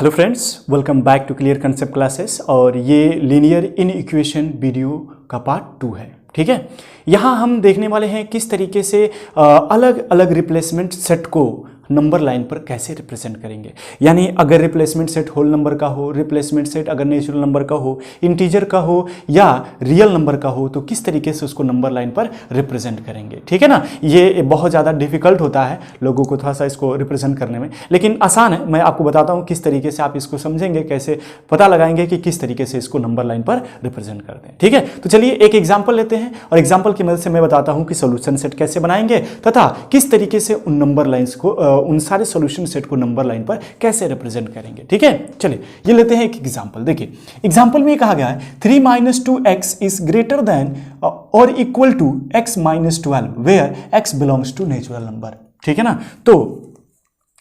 Hello friends, welcome back to clear concept classes. और ये linear inequation video का part 2 है। ठीक है, यहाँ हम देखने वाले हैं किस तरीके से अलग अलग रिप्लेसमेंट सेट को नंबर लाइन पर कैसे रिप्रेजेंट करेंगे। यानी अगर रिप्लेसमेंट सेट होल नंबर का हो, रिप्लेसमेंट सेट अगर नेचुरल नंबर का हो, इंटीजर का हो या रियल नंबर का हो, तो किस तरीके से उसको नंबर लाइन पर रिप्रेजेंट करेंगे। ठीक है ना, ये बहुत ज़्यादा डिफिकल्ट होता है लोगों को थोड़ा सा इसको रिप्रेजेंट करने में, लेकिन आसान है। मैं आपको बताता हूँ किस तरीके से आप इसको समझेंगे, कैसे पता लगाएंगे कि किस तरीके से इसको नंबर लाइन पर रिप्रेजेंट करते हैं। ठीक है, तो चलिए एक एग्जाम्पल लेते हैं और एग्जाम्पल की मदद से मैं बताता हूँ कि सोल्यूशन सेट कैसे बनाएंगे तथा किस तरीके से उन नंबर लाइन्स को उन सारे सॉल्यूशन सेट को नंबर लाइन पर कैसे रिप्रेजेंट करेंगे। ठीक है, चलिए ये लेते हैं एक एग्जांपल। देखिए एग्जांपल में कहा गया है 3 - 2x इज ग्रेटर देन और equal to x - 12 where x belongs to natural number. ठीक है ना, तो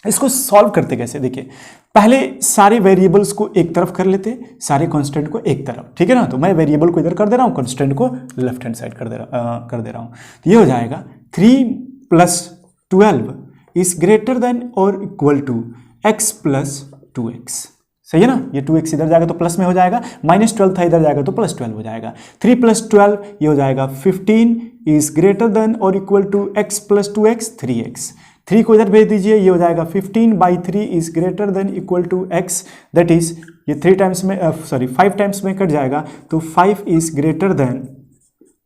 इसको सॉल्व करते कैसे, देखिए पहले सारे वेरिएबल्स को एक तरफ कर लेते, सारे कांस्टेंट को एक तरफ। ठीक है ना, तो मैं वेरिएबल को इधर कर दे रहा हूं, कांस्टेंट को लेफ्ट हैंड साइड कर दे रहा हूं। तो ये हो जाएगा 3 + 12 इज ग्रेटर देन और इक्वल टू x + 2x। सही है ना, ये 2x इधर जाएगा तो प्लस में हो जाएगा, -12 था इधर जाएगा तो +12 हो जाएगा। 3 + 12 ये हो जाएगा 15 इज ग्रेटर देन और equal to x + 2x 3x। 3 को इधर भेज दीजिए, ये हो जाएगा 15/3 is greater than equal to x, that is ये 5 टाइम्स में कट जाएगा तो 5 इज ग्रेटर देन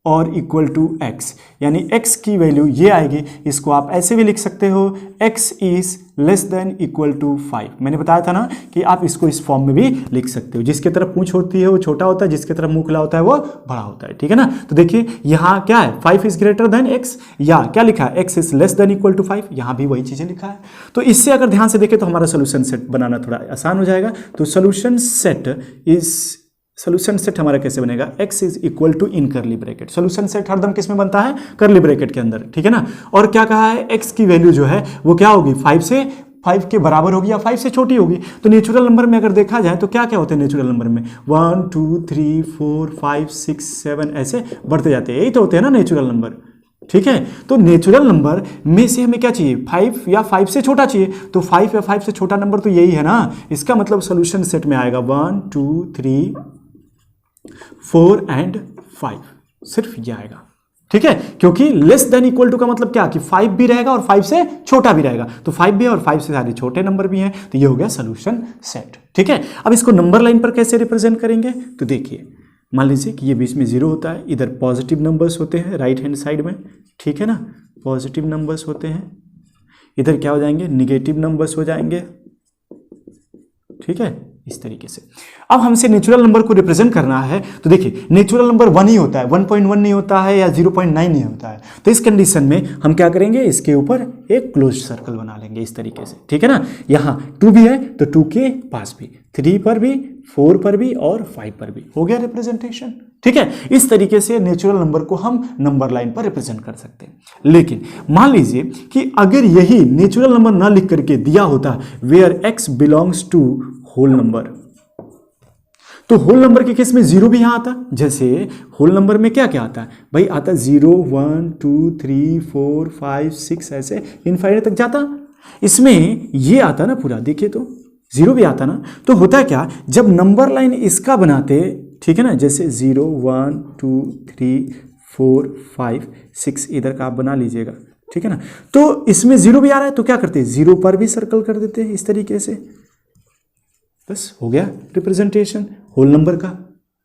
और इक्वल टू x, यानी x की वैल्यू ये आएगी। इसको आप ऐसे भी लिख सकते हो x is less than equal to 5। मैंने बताया था ना कि आप इसको इस फॉर्म में भी लिख सकते हो। जिसके तरफ पूंछ होती है वो छोटा होता है, जिसके तरफ मुंह खुला होता है वो बड़ा होता है। ठीक है ना, तो देखिए यहाँ क्या है, 5 इज ग्रेटर देन x, या क्या लिखा है x is less than equal to 5, यहाँ भी वही चीजें लिखा है। तो इससे अगर ध्यान से देखें तो हमारा सोल्यूशन सेट बनाना थोड़ा आसान हो जाएगा। तो सोल्यूशन सेट हमारा कैसे बनेगा, x is equal to in curly bracket. Solution set हरदम किस में बनता है, करली ब्रैकेट के अंदर। ठीक है ना, और क्या कहा है, x की वैल्यू जो है वो क्या होगी, 5 के बराबर होगी या 5 से छोटी होगी। तो नेचुरल नंबर में अगर देखा जाए तो क्या क्या होते हैं नेचुरल नंबर में, 1 2 3 4 5 6 7 ऐसे बढ़ते जाते हैं, यही तो होते हैं ना नेचुरल नंबर। ठीक है, तो नेचुरल नंबर में से हमें क्या चाहिए, 5 या 5 से छोटा चाहिए। तो 5 या 5 से छोटा नंबर तो यही है ना, इसका मतलब सोल्यूशन सेट में आएगा 1 2 3 4 और 5, सिर्फ ये आएगा। ठीक है, क्योंकि लेस देन इक्वल टू का मतलब क्या कि 5 भी रहेगा और 5 से छोटा भी रहेगा। तो 5 भी है और 5 से सारे छोटे नंबर भी हैं, तो ये हो गया सोल्यूशन सेट। ठीक है, अब इसको नंबर लाइन पर कैसे रिप्रेजेंट करेंगे, तो देखिए मान लीजिए कि ये बीच में 0 होता है, इधर पॉजिटिव नंबर्स होते हैं राइट हैंड साइड में। ठीक है ना, पॉजिटिव नंबर्स होते हैं, इधर क्या हो जाएंगे, निगेटिव नंबर्स हो जाएंगे। ठीक है, इस तरीके से। अब हमसे नेचुरल नंबर को रिप्रेजेंट करना है, तो देखिए नेचुरल नंबर 1 ही होता है, 1.1 नहीं होता है या 0.9 नहीं होता है। तो इस कंडीशन में हम क्या करेंगे, इसके ऊपर एक क्लोज सर्कल बना लेंगे इस तरीके से। ठीक है ना, यहाँ 2 भी है तो 2 के पास भी, 3 पर भी, 4 पर भी और 5 पर भी, हो गया रिप्रेजेंटेशन। ठीक है, इस तरीके से नेचुरल नंबर को हम नंबर लाइन पर रिप्रेजेंट कर सकते हैं। लेकिन मान लीजिए कि अगर यही नेचुरल नंबर ना लिख करके दिया होता where x belongs to whole number, तो होल नंबर के केस में 0 भी यहां आता। जैसे होल नंबर में क्या क्या आता है भाई, आता 0 1 2 3 4 5 6 ऐसे इनफाइनाइट तक जाता। इसमें ये आता ना पूरा, देखिए तो 0 भी आता ना। तो होता क्या, जब नंबर लाइन इसका बनाते, ठीक है ना, जैसे 0 1 2 3 4 5 6 इधर का आप बना लीजिएगा। ठीक है ना, तो इसमें 0 भी आ रहा है तो क्या करते हैं, 0 पर भी सर्कल कर देते हैं इस तरीके से, बस हो गया रिप्रेजेंटेशन होल नंबर का।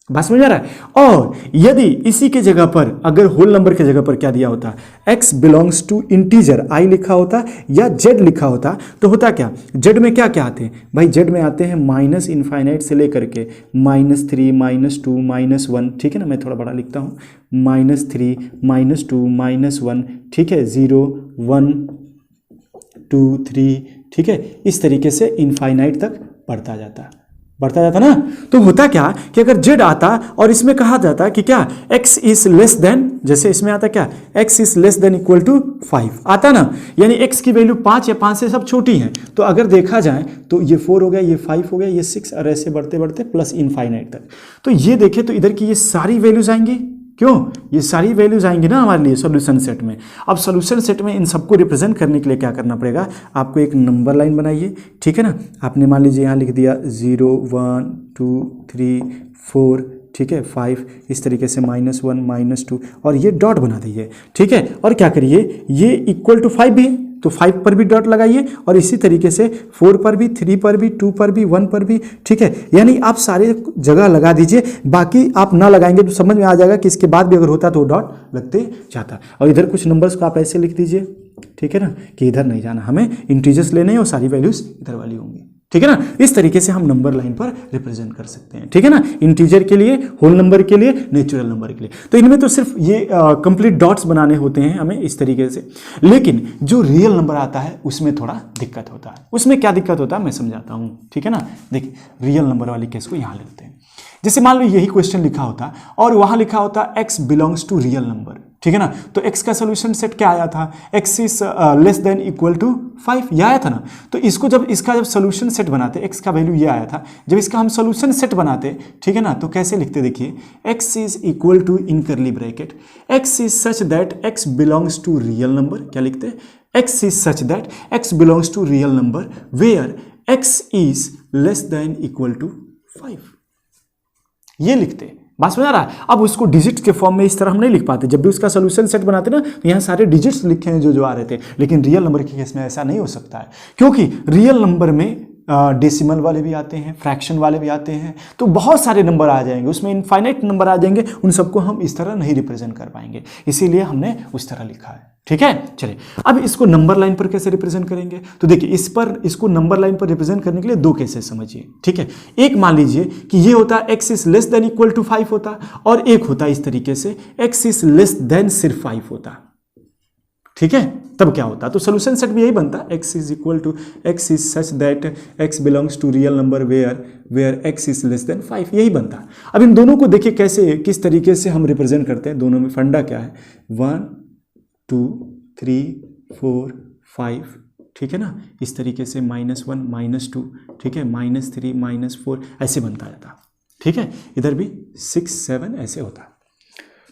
बात समझ आ रहा है। और यदि इसी के जगह पर अगर होल नंबर के जगह पर क्या दिया होता, x belongs to integer i लिखा होता या z लिखा होता, तो होता क्या, z में क्या क्या आते हैं भाई, z में आते हैं माइनस इनफाइनाइट से लेकर के -3 -2 -1। ठीक है ना, मैं थोड़ा बड़ा लिखता हूँ, -3 -2 -1। ठीक है, 0 1 2 3। ठीक है, इस तरीके से इनफाइनाइट तक बढ़ता जाता ना। तो होता क्या कि अगर z आता और इसमें कहा जाता कि क्या x इज लेस देन, जैसे इसमें आता क्या x is less than equal to 5 आता ना, यानी x की वैल्यू 5 या 5 से सब छोटी हैं। तो अगर देखा जाए तो ये 4 हो गया, ये 5 हो गया, ये 6 और ऐसे बढ़ते बढ़ते प्लस इनफाइनाइट तक। तो ये देखें तो इधर की ये सारी वैल्यूज आएंगी। क्यों? ये सारी वैल्यूज आएंगी ना हमारे लिए सॉल्यूशन सेट में। अब सॉल्यूशन सेट में इन सबको रिप्रेजेंट करने के लिए क्या करना पड़ेगा, आपको एक नंबर लाइन बनाइए, ठीक है ना। आपने मान लीजिए यहाँ लिख दिया 0 1 2 3 4, ठीक है, 5, इस तरीके से -1 -2 और ये डॉट बना दीजिए, ठीक है। और क्या करिए, ये इक्वल टू 5 भी है तो 5 पर भी डॉट लगाइए और इसी तरीके से 4 पर भी, 3 पर भी, 2 पर भी, 1 पर भी, ठीक है। यानी आप सारे जगह लगा दीजिए, बाकी आप ना लगाएंगे तो समझ में आ जाएगा कि इसके बाद भी अगर होता तो डॉट लगते जाता। और इधर कुछ नंबर्स को आप ऐसे लिख दीजिए, ठीक है ना, कि इधर नहीं जाना, हमें इंटीजर्स लेने हैं और सारी वैल्यूज इधर वाली होंगी, ठीक है ना। इस तरीके से हम नंबर लाइन पर रिप्रेजेंट कर सकते हैं, ठीक है ना, इंटीजर के लिए, होल नंबर के लिए, नेचुरल नंबर के लिए। तो इनमें तो सिर्फ ये कंप्लीट डॉट्स बनाने होते हैं हमें इस तरीके से, लेकिन जो रियल नंबर आता है उसमें थोड़ा दिक्कत होता है। उसमें क्या दिक्कत होता है मैं समझाता हूँ, ठीक है ना। देखिए रियल नंबर वाली केस को यहाँ लेते हैं। जैसे मान लो यही क्वेश्चन लिखा होता और वहाँ लिखा होता x belongs to real number, ठीक है ना। तो x का सोल्यूशन सेट क्या आया था, x is less than equal to 5, यह आया था ना। तो इसको जब सोल्यूशन सेट बनाते, x का वैल्यू ये आया था, जब इसका हम सोल्यूशन सेट बनाते, ठीक है ना, तो कैसे लिखते देखिए, x is equal to in curly bracket x is such that x belongs to real number, क्या लिखते, x is such that x belongs to real number where x is less than equal to 5, ये लिखते। बात समझ आ रहा है। अब उसको डिजिट के फॉर्म में इस तरह हम नहीं लिख पाते, जब भी उसका सोल्यूशन सेट बनाते ना तो यहाँ सारे डिजिट्स लिखे हैं जो आ रहे थे, लेकिन रियल नंबर के केस में ऐसा नहीं हो सकता है, क्योंकि रियल नंबर में डेसिमल वाले भी आते हैं, फ्रैक्शन वाले भी आते हैं, तो बहुत सारे नंबर आ जाएंगे, उसमें इनफाइनाइट नंबर आ जाएंगे, उन सबको हम इस तरह नहीं रिप्रेजेंट कर पाएंगे, इसीलिए हमने उस तरह लिखा है, ठीक है। चलिए अब इसको नंबर लाइन पर कैसे रिप्रेजेंट करेंगे, तो देखिए इसको नंबर लाइन पर रिप्रेजेंट करने के लिए दो केसेस समझिए, ठीक है। एक मान लीजिए कि ये होता x is less than equal to 5 होता, और एक होता इस तरीके से x इज लेस देन सिर्फ 5 होता, ठीक है। तब क्या होता, तो सोल्यूशन सेट भी यही बनता, x is equal to x is such that x belongs to real number where x is less than 5, यही बनता। अब इन दोनों को देखिए कैसे, किस तरीके से हम रिप्रेजेंट करते हैं, दोनों में फंडा क्या है, 1 2 3 4 5, ठीक है ना, इस तरीके से -1 -2, ठीक है, -3 -4 ऐसे बनता जाता, ठीक है। इधर भी 6 7 ऐसे होता।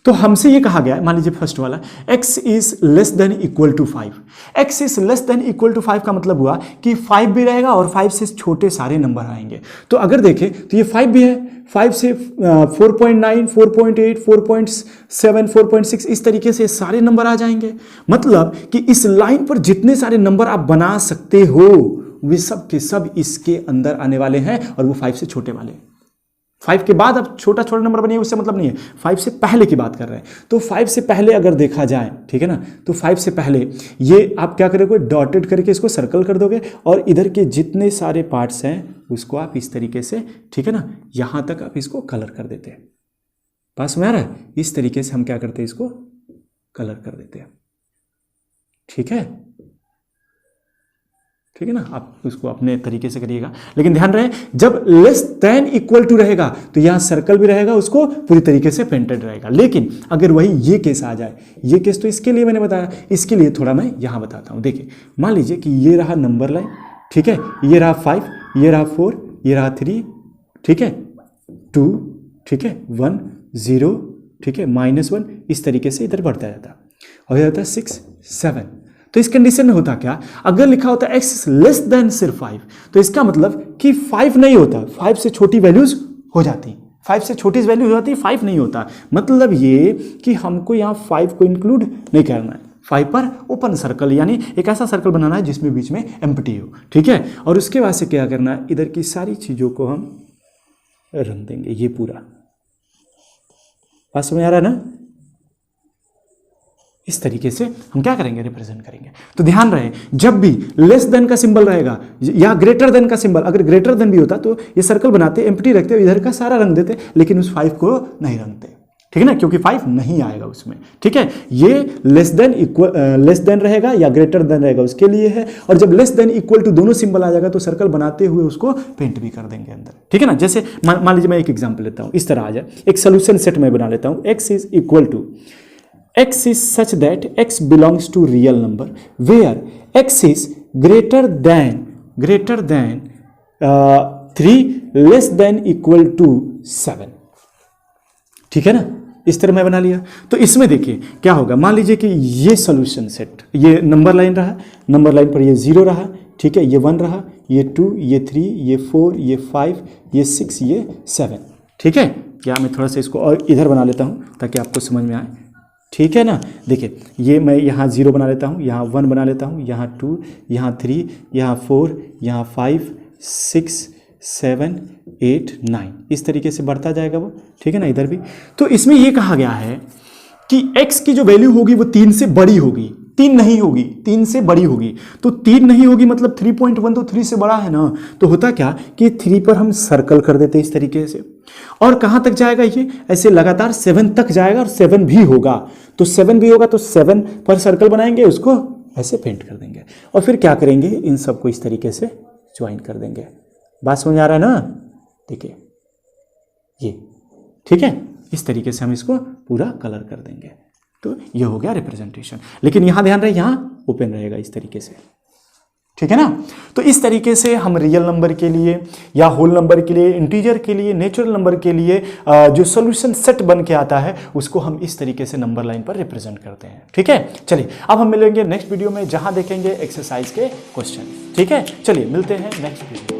तो हमसे ये कहा गया है, मान लीजिए फर्स्ट वाला x is less than equal to 5, x is less than equal to 5 का मतलब हुआ कि 5 भी रहेगा और 5 से छोटे सारे नंबर आएंगे। तो अगर देखें तो ये 5 भी है, 5 से 4.9 4.8 4.7 4.6 इस तरीके से सारे नंबर आ जाएंगे। मतलब कि इस लाइन पर जितने सारे नंबर आप बना सकते हो वे सब के सब इसके अंदर आने वाले हैं, और वो 5 से छोटे वाले। 5 के बाद अब छोटा छोटा नंबर बनिए उससे मतलब नहीं है, 5 से पहले की बात कर रहे हैं। तो 5 से पहले अगर देखा जाए, ठीक है ना, तो 5 से पहले ये आप क्या करोगे, डॉटेड करके इसको सर्कल कर दोगे, और इधर के जितने सारे पार्ट्स हैं उसको आप इस तरीके से, ठीक है ना, यहाँ तक आप इसको कलर कर देते हैं। पास में आ रहा है, इस तरीके से हम क्या करते हैं, इसको कलर कर देते हैं, ठीक है, ठीक है ना। आप उसको अपने तरीके से करिएगा, लेकिन ध्यान रहे जब लेस देन इक्वल टू रहेगा तो यहाँ सर्कल भी रहेगा, उसको पूरी तरीके से पेंटेड रहेगा। लेकिन अगर वही ये केस आ जाए, ये केस तो इसके लिए मैंने बताया, इसके लिए थोड़ा मैं यहाँ बताता हूँ। देखिए मान लीजिए कि ये रहा नंबर लाइन, ठीक है, ये रहा 5, ये रहा 4, ये रहा 3, ठीक है, 2, ठीक है, 1 0, ठीक है, -1, इस तरीके से इधर बढ़ता जाता, और ये होता है 6 7। तो इस कंडीशन में होता क्या, अगर लिखा होता x लेस देन सिर्फ 5, तो इसका मतलब कि 5 नहीं होता, 5 से छोटी वैल्यूज हो जाती, 5 से छोटी वैल्यू हो जाती, 5 नहीं होता। मतलब ये कि हमको यहाँ 5 को इंक्लूड नहीं करना है, 5 पर ओपन सर्कल, यानी एक ऐसा सर्कल बनाना है जिसमें बीच में एम्प्टी हो, ठीक है। और उसके बाद से क्या करना है, इधर की सारी चीज़ों को हम रन देंगे, ये पूरा। बात समझ आ रहा है ना, इस तरीके से हम क्या करेंगे, रिप्रेजेंट करेंगे। तो ध्यान रहे जब भी लेस देन का सिंबल रहेगा या ग्रेटर देन का सिंबल, अगर ग्रेटर देन भी होता तो ये सर्कल बनाते, एम्प्टी रखते, इधर का सारा रंग देते, लेकिन उस 5 को नहीं रंगते, ठीक है ना, क्योंकि 5 नहीं आएगा उसमें, ठीक है। ये लेस देन रहेगा या ग्रेटर देन रहेगा उसके लिए है, और जब लेस देन इक्वल टू दोनों सिंबल आ जाएगा तो सर्कल बनाते हुए उसको पेंट भी कर देंगे अंदर, ठीक है ना। जैसे मान लीजिए मैं एक एग्जाम्पल लेता हूँ, इस तरह आ जाए, एक सोल्यूशन सेट मैं बना लेता हूँ, x is equal to x is such that x belongs to real number where x is greater than 3 less than equal to 7, ठीक है ना। इस तरह मैं बना लिया। तो इसमें देखिए क्या होगा, मान लीजिए कि ये सोल्यूशन सेट, ये नंबर लाइन रहा, नंबर लाइन पर ये 0 रहा, ठीक है, ये 1 रहा, ये 2, ये 3, ये 4, ये 5, ये 6, ये 7, ठीक है। क्या मैं थोड़ा सा इसको और इधर बना लेता हूँ ताकि आपको समझ में आए, ठीक है ना। देखिए ये मैं यहाँ 0 बना लेता हूँ, यहाँ 1 बना लेता हूँ, यहाँ 2, यहाँ 3, यहाँ 4, यहाँ 5, 6, 7, 8, 9, इस तरीके से बढ़ता जाएगा वो, ठीक है ना, इधर भी। तो इसमें ये कहा गया है कि x की जो वैल्यू होगी वो 3 से बड़ी होगी, 3 नहीं होगी, 3 से बड़ी होगी। तो 3 नहीं होगी मतलब 3.1 तो 3 से बड़ा है ना। तो होता क्या कि 3 पर हम सर्कल कर देते इस तरीके से, और कहाँ तक जाएगा ये, ऐसे लगातार 7 तक जाएगा, और 7 भी होगा। तो 7 भी होगा तो 7 पर सर्कल बनाएंगे, उसको ऐसे पेंट कर देंगे, और फिर क्या करेंगे, इन सबको इस तरीके से ज्वाइन कर देंगे। बात समझ आ रहा है ना, देखिए ये, ठीक है, इस तरीके से हम इसको पूरा कलर कर देंगे। तो ये हो गया रिप्रेजेंटेशन। लेकिन यहां ध्यान रहे, यहां ओपन रहेगा इस तरीके से, ठीक है ना। तो इस तरीके से हम रियल नंबर के लिए या होल नंबर के लिए, इंटीजर के लिए, नेचुरल नंबर के लिए जो सॉल्यूशन सेट बन के आता है उसको हम इस तरीके से नंबर लाइन पर रिप्रेजेंट करते हैं, ठीक है। चलिए अब हम मिलेंगे नेक्स्ट वीडियो में, जहां देखेंगे एक्सरसाइज के क्वेश्चन, ठीक है। चलिए मिलते हैं नेक्स्ट वीडियो।